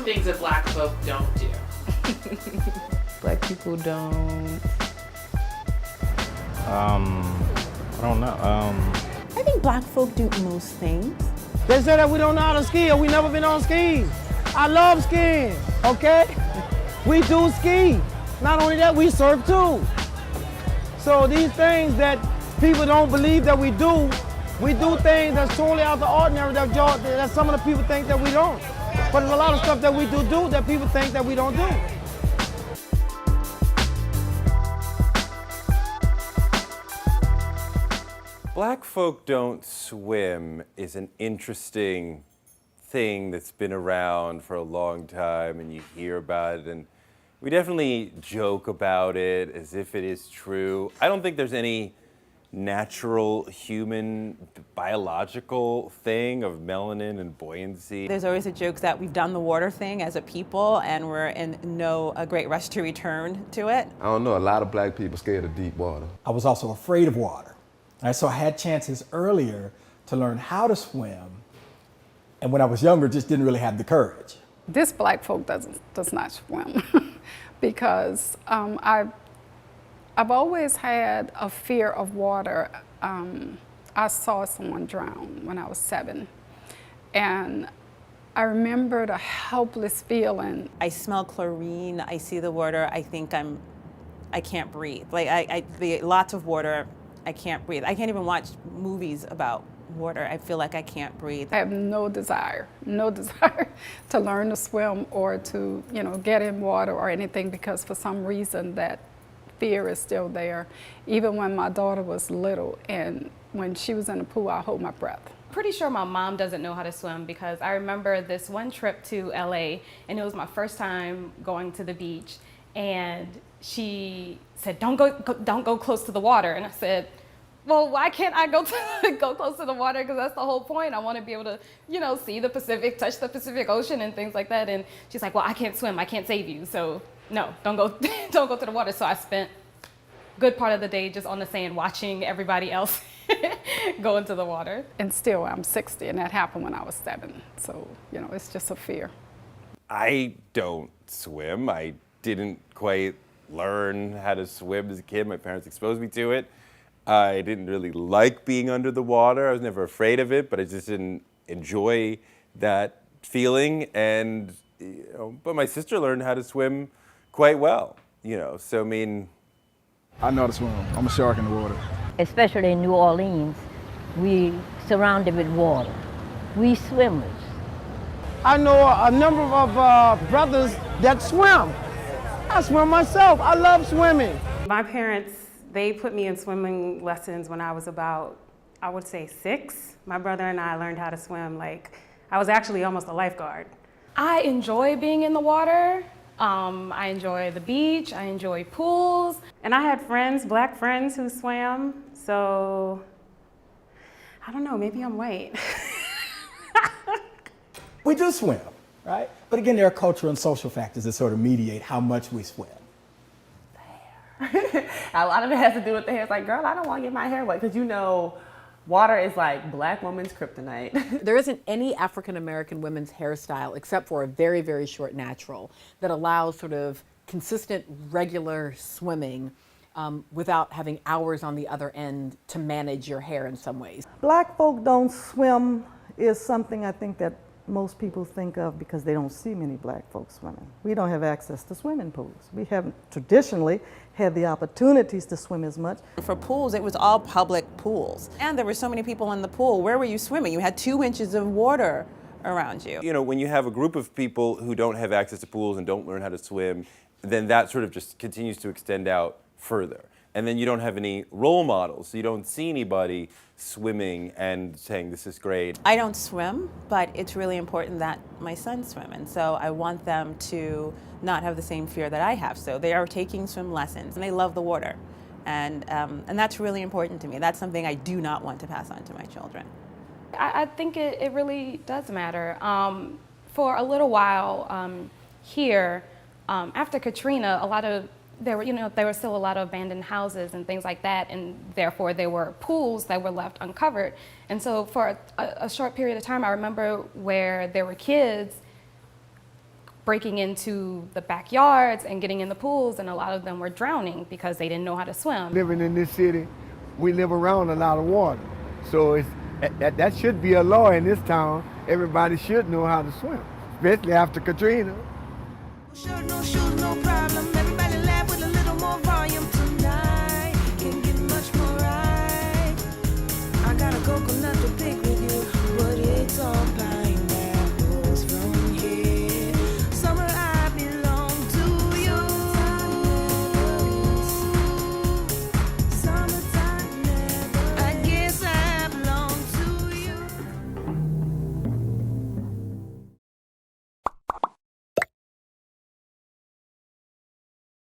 things that black folk don't do? Black people don't. I don't know. I think black folk do most things. They say that we don't know how to ski or we never been on skis. I love skiing, okay? We do ski. Not only that, we surf too. So these things that people don't believe that we do things that's totally out of the ordinary that some of the people think that we don't. But there's a lot of stuff that we do that people think that we don't do. Black folk don't swim is an interesting thing that's been around for a long time, and you hear about it, and we definitely joke about it as if it is true. I don't think there's any natural human biological thing of melanin and buoyancy. There's always a joke that we've done the water thing as a people and we're in a great rush to return to it. I don't know, a lot of black people scared of deep water. I was also afraid of water. So I had chances earlier to learn how to swim, and when I was younger, just didn't really have the courage. This black folk does not swim because I've always had a fear of water. I saw someone drown when I was 7, and I remember the helpless feeling. I smell chlorine, I see the water, I think I can't breathe. Like lots of water, I can't breathe. I can't even watch movies about water. I feel like I can't breathe. I have no desire to learn to swim or to, get in water or anything, because for some reason that fear is still there. Even when my daughter was little and when she was in the pool, I hold my breath. Pretty sure my mom doesn't know how to swim, because I remember this one trip to LA, and it was my first time going to the beach, and she said, don't go close to the water. And I said, well, why can't I go close to the water? Because that's the whole point. I want to be able to, see the Pacific, touch the Pacific Ocean and things like that. And she's like, well, I can't swim. I can't save you. So no, don't go to the water. So I spent a good part of the day just on the sand watching everybody else go into the water. And still, I'm 60, and that happened when I was 7. So, it's just a fear. I don't swim. I didn't quite learn how to swim as a kid. My parents exposed me to it. I didn't really like being under the water. I was never afraid of it, but I just didn't enjoy that feeling. And but my sister learned how to swim quite well. So I mean, I know how to swim. I'm a shark in the water. Especially in New Orleans, we surrounded with water. We swimmers. I know a number of brothers that swim. I swim myself. I love swimming. My parents, they put me in swimming lessons when I was about, I would say 6. My brother and I learned how to swim I was actually almost a lifeguard. I enjoy being in the water. I enjoy the beach. I enjoy pools. And I had friends, black friends, who swam. So, I don't know, maybe I'm white. We do swim, right? But again, there are cultural and social factors that sort of mediate how much we swim. A lot of it has to do with the hair. It's like, girl, I don't want to get my hair wet, because water is like black woman's kryptonite. There isn't any African-American women's hairstyle, except for a very, very short natural, that allows sort of consistent, regular swimming without having hours on the other end to manage your hair in some ways. Black folk don't swim is something I think that most people think of because they don't see many black folks swimming. We don't have access to swimming pools. We haven't traditionally had the opportunities to swim as much. For pools, it was all public pools. And there were so many people in the pool. Where were you swimming? You had 2 inches of water around you. When you have a group of people who don't have access to pools and don't learn how to swim, then that sort of just continues to extend out further. And then you don't have any role models. So you don't see anybody swimming and saying, this is great. I don't swim, but it's really important that my sons swim. And so I want them to not have the same fear that I have. So they are taking swim lessons and they love the water. And that's really important to me. That's something I do not want to pass on to my children. I think it really does matter. For a little while here, after Katrina, there were still a lot of abandoned houses and things like that, and therefore there were pools that were left uncovered. And so for a short period of time, I remember where there were kids breaking into the backyards and getting in the pools, and a lot of them were drowning because they didn't know how to swim. Living in this city, we live around a lot of water. So that should be a law in this town. Everybody should know how to swim, especially after Katrina. No shoes, no problem. Everybody